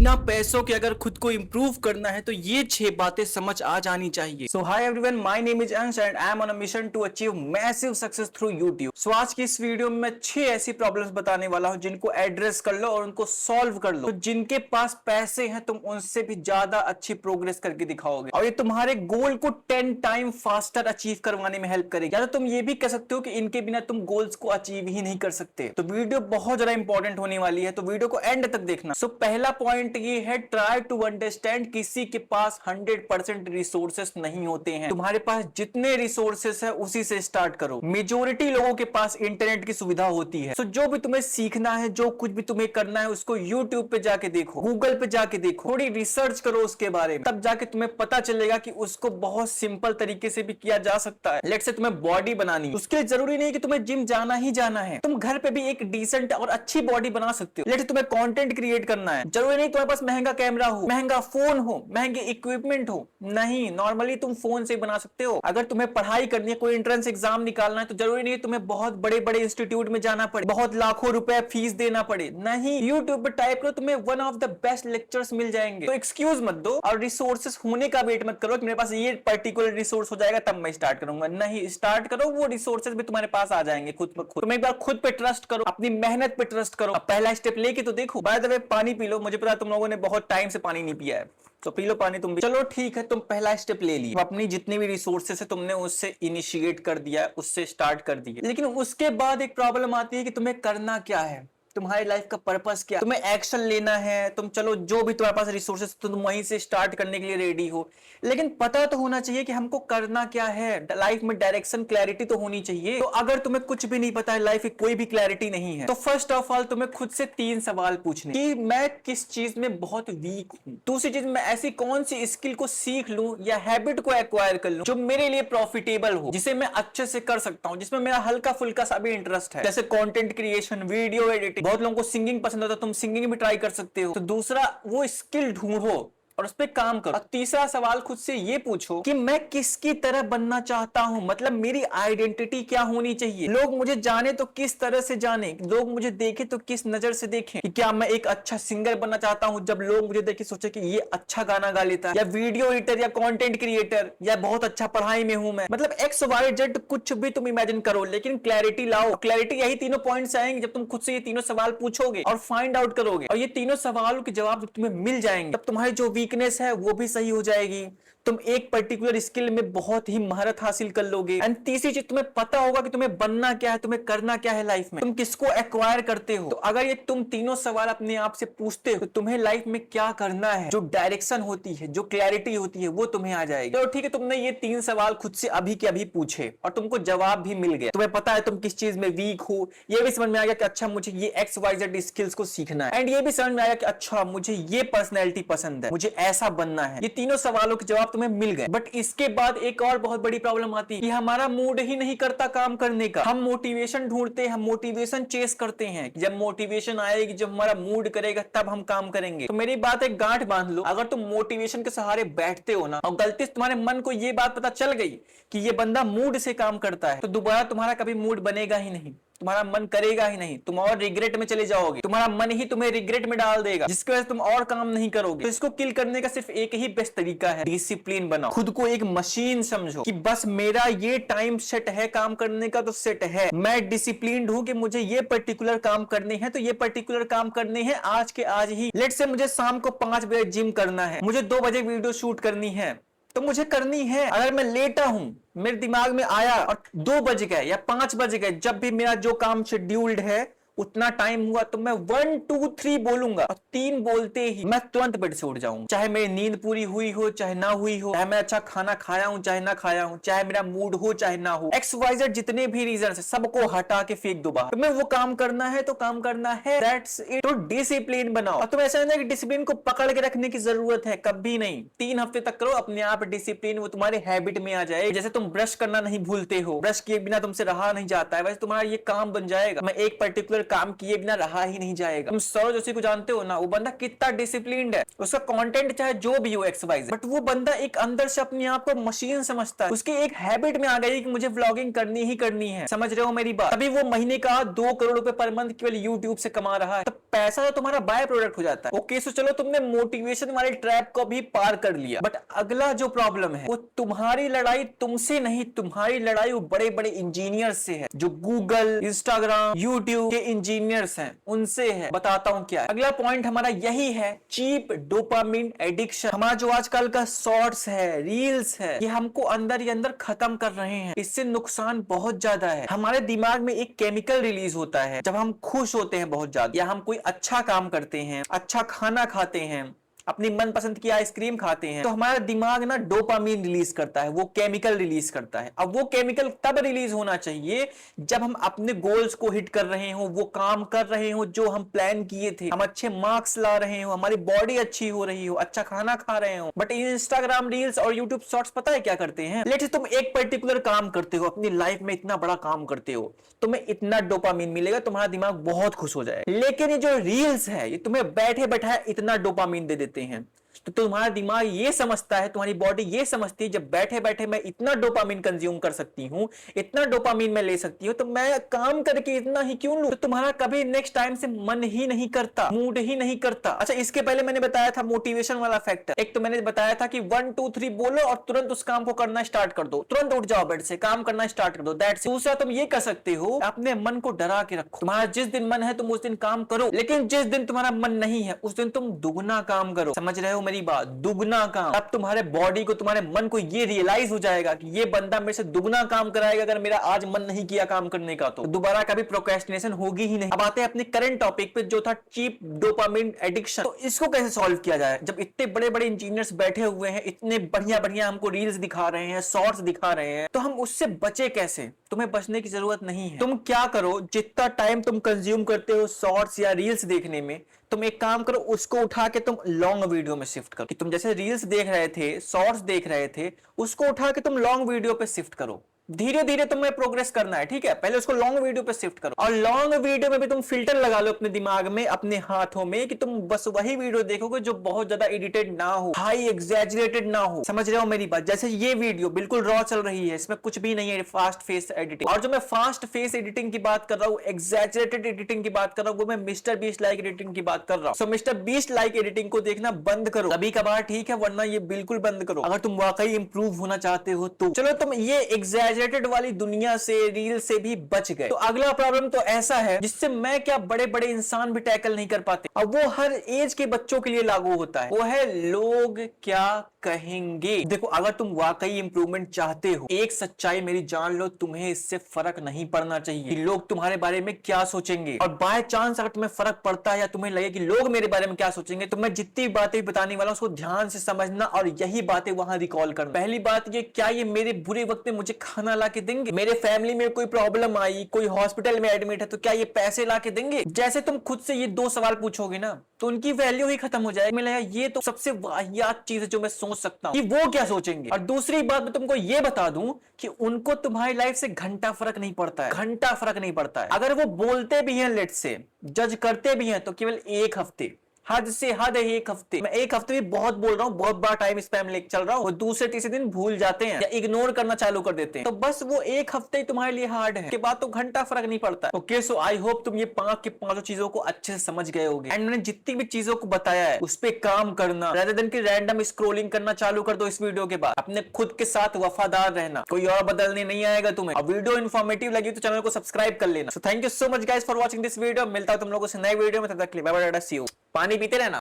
बिना पैसों के अगर खुद को इंप्रूव करना है तो ये 6 बातें समझ आ जानी चाहिए। So hi everyone, my name is Ansh and I am on a mission to achieve massive success through YouTube. So आज की इस वीडियो में मैं 6 ऐसी प्रॉब्लम्स बताने वाला हूं जिनको एड्रेस कर लो और उनको सॉल्व कर लो। तो जिनके पास पैसे हैं तुम उनसे भी ज्यादा अच्छी प्रोग्रेस करके दिखाओगे और ये तुम्हारे गोल को 10 टाइम फास्टर अचीव करवाने में हेल्प करेगी। या तो तुम ये भी कह सकते हो कि इनके बिना तुम गोल्स को अचीव ही नहीं कर सकते। तो वीडियो बहुत ज्यादा इंपॉर्टेंट होने वाली है, तो वीडियो को एंड तक देखना। सो पहला पॉइंट ये है, ट्राई टू अंडरस्टैंड किसी के पास 100% रिसोर्सेस नहीं होते हैं। तुम्हारे पास जितने रिसोर्सेस है उसी से स्टार्ट करो। मेजोरिटी लोगों के पास इंटरनेट की सुविधा होती है। सो जो भी तुम्हें सीखना है, जो कुछ भी तुम्हें करना है, उसको यूट्यूब पे जाके देखो, गूगल पे जाके देखो, थोड़ी रिसर्च करो उसके बारे में, तब जाके तुम्हें पता चलेगा कि उसको बहुत सिंपल तरीके से भी किया जा सकता है। लेट्स से तुम्हें बॉडी बनानी है, उसके लिए जरूरी नहीं कि तुम्हें जिम जाना ही जाना है, तुम घर पे भी एक डिसेंट और अच्छी बॉडी बना सकते हो। लेट्स तुम्हें कंटेंट क्रिएट करना है, जरूरी नहीं तुम्हारे पास महंगा कैमरा हो, महंगा फोन हो, महंगे इक्विपमेंट हो, नहीं, नॉर्मली तुम फोन से बना सकते हो। अगर तुम्हें पढ़ाई करनी है, कोई एंट्रेंस एग्जाम निकालना है, तो जरूरी नहीं तुम्हें बहुत बड़े बड़े इंस्टीट्यूट में जाना पड़े, बहुत लाखों रुपए फीस देना पड़े, नहीं, यूट्यूब पे टाइप करो, तुम्हें one of the best lectures मिल जाएंगे। तो एक्सक्यूज मत दो और रिसोर्सेस होने का वेट मत करो कि मेरे पास ये पर्टिकुलर रिसोर्स हो जाएगा तब मैं स्टार्ट करूंगा, नहीं, स्टार्ट करो, वो रिसोर्सेस भी तुम्हारे पास आ जाएंगे खुद ब खुद। तुम एक बार खुद पे ट्रस्ट करो, अपनी मेहनत पे ट्रस्ट करो। अब पहला स्टेप लेके तो देखो। बाय द वे, पानी पी लो, मुझे पता है तुम लोगों ने बहुत टाइम से पानी नहीं पिया है, तो पी लो पानी तुम भी। चलो ठीक है, तुम पहला स्टेप ले लिया, अपनी जितनी भी रिसोर्सेस है तुमने उससे इनिशिएट कर दिया, उससे स्टार्ट कर दिया। लेकिन उसके बाद एक प्रॉब्लम आती है कि तुम्हें करना क्या है, तुम्हारी लाइफ का पर्पस क्या, तुम्हें एक्शन लेना है। तुम चलो जो भी तुम्हारे पास रिसोर्सेस तुम वहीं से स्टार्ट करने के लिए रेडी हो, लेकिन पता तो होना चाहिए कि हमको करना क्या है। लाइफ में डायरेक्शन, क्लैरिटी तो होनी चाहिए। तो अगर तुम्हें कुछ भी नहीं पता है, लाइफ की कोई भी क्लैरिटी नहीं है, तो फर्स्ट ऑफ ऑल तुम्हें खुद से 3 सवाल पूछने कि मैं किस चीज में बहुत वीक हूं, दूसरी चीज मैं ऐसी कौन सी स्किल को सीख लूं या हैबिट को एक्वायर कर लूं जो मेरे लिए प्रॉफिटेबल हो, जिसे मैं अच्छे से कर सकता हूं, जिसमें मेरा हल्का फुल्का सा भी इंटरेस्ट है, जैसे कंटेंट क्रिएशन, वीडियो एडिटिंग। बहुत लोगों को सिंगिंग पसंद होता है, तुम सिंगिंग भी ट्राई कर सकते हो। तो दूसरा, वो स्किल ढूंढो और उस पर काम करो। और तीसरा सवाल खुद से ये पूछो कि मैं किसकी तरह बनना चाहता हूं, मतलब मेरी आइडेंटिटी क्या होनी चाहिए, लोग मुझे जाने तो किस तरह से जाने, लोग मुझे देखे तो किस नजर से देखें। कि क्या मैं एक अच्छा सिंगर बनना चाहता हूं, जब लोग मुझे देखे सोचे कि ये अच्छा गाना गा लेता है, या वीडियो एडिटर, या कंटेंट क्रिएटर, या बहुत अच्छा पढ़ाई में हूं मैं, मतलब एक्स वाई जेड कुछ भी तुम इमेजिन करो, लेकिन क्लैरिटी लाओ। क्लैरिटी यही तीनों पॉइंट्स आएंगे जब तुम खुद से ये तीनों सवाल पूछोगे और फाइंड आउट करोगे, और ये तीनों सवालों के जवाब जब तुम्हें मिल जाएंगे तब तुम्हारी जो वीकनेस है वो भी सही हो जाएगी, तुम एक पर्टिकुलर स्किल में बहुत ही महारत हासिल कर लोगे। एंड तीसरी चीज, तुम्हें पता होगा कि तुम्हें बनना क्या है, तुम्हें करना क्या है लाइफ में, तुम किसको एक्वायर करते हो। तो अगर ये तुम तीनों सवाल अपने आप से पूछते हो तो तुम्हें लाइफ में क्या करना है, जो डायरेक्शन होती है, जो क्लैरिटी होती है, वो तुम्हें आ जाएगी। तो ठीक है, तुमने ये 3 सवाल खुद से अभी के अभी पूछे और तुमको जवाब भी मिल गया, तुम्हें पता है तुम किस चीज में वीक हो, ये भी समझ में आ गया कि अच्छा मुझे ये XYZ स्किल्स को सीखना है, एंड ये भी समझ में आया कि अच्छा मुझे ये पर्सनैलिटी पसंद है, मुझे ऐसा बनना है। ये तीनों सवालों के जवाब तुम्हें मिल गए। बट इसके बाद एक और बहुत बड़ी प्रॉब्लम आती है कि हमारा मूड ही नहीं करता काम करने का। हम मोटिवेशन ढूंढते हैं, हम मोटिवेशन चेस करते हैं, जब मोटिवेशन आएगी, जब हमारा मूड करेगा तब हम काम करेंगे। तो मेरी बात एक गांठ बांध लो, अगर तुम मोटिवेशन के सहारे बैठते हो ना और गलती से तुम्हारे मन को ये बात पता चल गई कि ये बंदा मूड से काम करता है, तो दोबारा तुम्हारा कभी मूड बनेगा ही नहीं, तुम्हारा मन करेगा ही नहीं, तुम और रिग्रेट में चले जाओगे, तुम्हारा मन ही तुम्हें रिग्रेट में डाल देगा, जिसकी वजह से तुम और काम नहीं करोगे। तो इसको किल करने का सिर्फ एक ही बेस्ट तरीका है, डिसिप्लिन बनाओ। खुद को एक मशीन समझो कि बस मेरा ये टाइम सेट है काम करने का, तो सेट है, मैं डिसिप्लिन्ड हूं कि मुझे ये पर्टिकुलर काम करने हैं, तो ये पर्टिकुलर काम करने हैं आज के आज ही। लेट्स से मुझे शाम को 5 बजे जिम करना है, मुझे 2 बजे वीडियो शूट करनी है, तो मुझे करनी है। अगर मैं लेटा हूं, मेरे दिमाग में आया और 2 बज गए या 5 बज गए, जब भी मेरा जो काम शेड्यूल्ड है उतना टाइम हुआ, तो मैं 1 2 3 बोलूंगा, और 3 बोलते ही मैं तुरंत बेड से उठ जाऊंगा, चाहे मेरी नींद पूरी हुई हो चाहे ना हुई हो, चाहे मैं अच्छा खाना खाया हूं चाहे ना खाया हूं, चाहे मेरा मूड हो चाहे ना हो, XYZ जितने भी रीजन है सबको हटा के फेंक दो बाहर। तुम्हें वो काम करना है तो काम करना है, दैट्स इट। तो डिसिप्लिन बनाओ। और तुम ऐसा नहीं कि डिसिप्लिन को पकड़ के रखने की जरूरत है, कभी नहीं। 3 हफ्ते तक करो, अपने आप डिसिप्लिन वो तुम्हारे हैबिट में आ जाए। जैसे तुम ब्रश करना नहीं भूलते हो, ब्रश किए बिना तुमसे रहा नहीं जाता है, वैसे तुम्हारा ये काम बन जाएगा। मैं एक पर्टिकुलर काम किए बिना रहा ही नहीं जाएगा। तुम सौरभ जोशी को जानते हो ना, वो बंदा कितना डिसिप्लिन्ड है, उसका कंटेंट चाहे जो भी हो XYZ, बट वो बंदा एक अंदर से अपने आप को मशीन समझता है। उसकी एक हैबिट में आ गई कि मुझे व्लॉगिंग करनी ही करनी है, समझ रहे हो मेरी बात। अभी वो महीने का 2 करोड़ रुपए पर मंथ केवल यूट्यूब से कमा रहा है, तो पैसा तो तुम्हारा बाय प्रोडक्ट हो जाता है। ओके, सो चलो तुमने मोटिवेशन वाले ट्रैप को भी पार कर लिया, बट अगला जो प्रॉब्लम है वो तुम्हारी लड़ाई तुमसे नहीं, तुम्हारी लड़ाई वो बड़े बड़े इंजीनियर्स से है, जो गूगल, इंस्टाग्राम, यूट्यूब के इंजीनियर्स हैं, उनसे है। बताता हूं क्या है। अगला पॉइंट हमारा यही है, चीप डोपामिन एडिक्शन। हमारा जो आजकल का शॉर्ट्स है, रील्स है, ये हमको अंदर ही अंदर खत्म कर रहे हैं। इससे नुकसान बहुत ज्यादा है। हमारे दिमाग में एक केमिकल रिलीज होता है जब हम खुश होते हैं बहुत ज्यादा, या हम कोई अच्छा काम करते हैं, अच्छा खाना खाते हैं, अपनी मनपसंद की आइसक्रीम खाते हैं, तो हमारा दिमाग ना डोपामीन रिलीज करता है, वो केमिकल रिलीज करता है। अब वो केमिकल तब रिलीज होना चाहिए जब हम अपने गोल्स को हिट कर रहे हो, वो काम कर रहे हो जो हम प्लान किए थे, हम अच्छे मार्क्स ला रहे हो, हमारी बॉडी अच्छी हो रही हो, अच्छा खाना खा रहे हो। बट इंस्टाग्राम रील्स और यूट्यूब शॉर्ट्स पता है क्या करते हैं? लेट्स से तुम एक पर्टिकुलर काम करते हो, अपनी लाइफ में इतना बड़ा काम करते हो, तुम्हें इतना डोपामीन मिलेगा, तुम्हारा दिमाग बहुत खुश हो जाएगा। लेकिन ये जो रील्स है, ये तुम्हें बैठे बैठाए इतना डोपामीन दे देते हैं, तो तुम्हारा दिमाग ये समझता है, तुम्हारी बॉडी ये समझती है, जब बैठे बैठे मैं इतना डोपामीन कंज्यूम कर सकती हूं, इतना डोपामीन मैं ले सकती हूं, तो मैं काम करके इतना ही क्यों लूं? तो तुम्हारा कभी नेक्स्ट टाइम से मन ही नहीं करता, मूड ही नहीं करता। अच्छा, इसके पहले मैंने बताया था मोटिवेशन वाला फैक्टर। एक तो मैंने बताया था कि 1 2 3 बोलो और तुरंत उस काम को करना स्टार्ट कर दो, तुरंत उठ जाओ बेड से, काम करना स्टार्ट कर दो, दैट्स इट। दूसरा, तुम ये कर सकते हो, अपने मन को डरा के रखो। तुम्हारा जिस दिन मन है तुम उस दिन काम करो, लेकिन जिस दिन तुम्हारा मन नहीं है उस दिन तुम दुगना काम करो। समझ रहे हो मेरी बात? दुगना काम। अब तुम्हारे बॉडी को, तुम्हारे मन को ये रियलाइज हो जाएगा कि ये बंदा मेरे से दुगना काम कराएगा अगर मेरा आज मन नहीं किया काम करने का, तो दोबारा कभी प्रोक्रेस्टिनेशन होगी ही नहीं। अब आते हैं अपने करंट टॉपिक पे, जो था चीप डोपामिन एडिक्शन। तो इसको कैसे सॉल्व किया जाए? जब इतने बड़े बड़े इंजीनियर्स बैठे हुए हैं, इतने बढ़िया बढ़िया हमको रील्स दिखा रहे हैं, शॉर्ट्स दिखा रहे हैं, तो हम उससे बचे कैसे? तुम्हें बचने की जरूरत नहीं है। तुम क्या करो, जितना टाइम तुम कंज्यूम करते हो शॉर्ट्स या रील्स देखने में, तुम एक काम करो, उसको उठा के तुम लॉन्ग वीडियो में शिफ्ट करो। कि तुम जैसे रील्स देख रहे थे, शॉर्ट्स देख रहे थे, उसको उठा के तुम लॉन्ग वीडियो पे शिफ्ट करो। धीरे धीरे तुम्हें प्रोग्रेस करना है, ठीक है? पहले उसको लॉन्ग वीडियो पे शिफ्ट करो, और लॉन्ग वीडियो में भी तुम फिल्टर लगा लो अपने दिमाग में, अपने हाथों में, कि तुम बस वही वीडियो देखोगे जो बहुत ज्यादा एडिटेड ना हो, हाई एग्जैजरेटेड ना हो। समझ रहे हो मेरी बात? जैसे ये वीडियो बिल्कुल रॉ चल रही है, इसमें कुछ भी नहीं है फास्ट फेस एडिटिंग। और जो मैं फास्ट फेस एडिटिंग की बात कर रहा हूँ, एग्जैजरेटेड एडिटिंग की बात कर रहा हूँ, वो मैं मिस्टर बीस्ट लाइक एडिटिंग की बात कर रहा हूँ। सो मिस्टर बीस्ट लाइक एडिटिंग को देखना बंद करो कभी कभार, ठीक है? वरना ये बिल्कुल बंद करो अगर तुम वाकई इंप्रूव होना चाहते हो तो। चलो, तुम ये एग्जैजरेटेड वाली दुनिया से, रील से भी बच गए। तो अगला प्रॉब्लम तो ऐसा है जिससे मैं क्या, बड़े बड़े इंसान भी टैकल नहीं कर पाते, और वो हर एज के बच्चों के लिए लागू होता है। वो है, लोग क्या कहेंगे। देखो, अगर तुम वाकई इंप्रूवमेंट चाहते हो, एक सच्चाई मेरी जान लो, तुम्हें इससे फर्क नहीं पड़ना चाहिए कि लोग तुम्हारे बारे में क्या सोचेंगे। और बाय चांस अगर तुम्हें फर्क पड़ता है, या तुम्हें लगे कि लोग मेरे बारे में क्या सोचेंगे, तो मैं जितनी बातें बताने वाला हूं उसको ध्यान से समझना, और यही बातें वहां रिकॉल करना। पहली बात ये, क्या ये मेरे बुरे वक्त में मुझे खाना ला के देंगे? मेरे फैमिली में कोई प्रॉब्लम आई, कोई हॉस्पिटल में एडमिट है, तो क्या ये पैसे ला के देंगे? जैसे तुम खुद से ये 2 सवाल पूछोगे ना, तो उनकी वैल्यू ही खत्म हो जाएगी। मिला, ये तो सबसे वाहियात चीज है जो मैं सोच सकता हूं कि वो क्या सोचेंगे। और दूसरी बात मैं तुमको ये बता दूं कि उनको तुम्हारी लाइफ से घंटा फर्क नहीं पड़ता है, घंटा फर्क नहीं पड़ता है। अगर वो बोलते भी हैं, लेट से जज करते भी हैं, तो केवल 1 हफ्ते, हद से हद है 1 हफ्ते। मैं 1 हफ्ते भी बहुत बोल रहा हूँ, बहुत बार टाइम स्पैम लेके चल रहा हूँ। वो दूसरे तीसरे दिन भूल जाते हैं या इग्नोर करना चालू कर देते हैं, तो बस वो 1 हफ्ते ही तुम्हारे लिए हार्ड है, के बाद तो घंटा फर्क नहीं पड़ता। ओके, सो आई होप तुम ये 5 के 5 चीजों को अच्छे से समझ गए होगे। एंड मैंने जितनी भी चीजों को बताया है उस पे काम करना, rather than कि रैंडम स्क्रोलिंग करना चालू कर दो इस वीडियो के बाद। अपने खुद के साथ वफादार रहना, कोई और बदलने नहीं आएगा तुम्हें। और वीडियो इन्फॉर्मेटिव लगी तो चैनल को सब्सक्राइब कर लेना। So thank you so much guys for watching this video. मिलता हूं तुम लोगों से नए वीडियो में, तब तक के लिए बाय बाय, सी यू। पानी पीते रहना।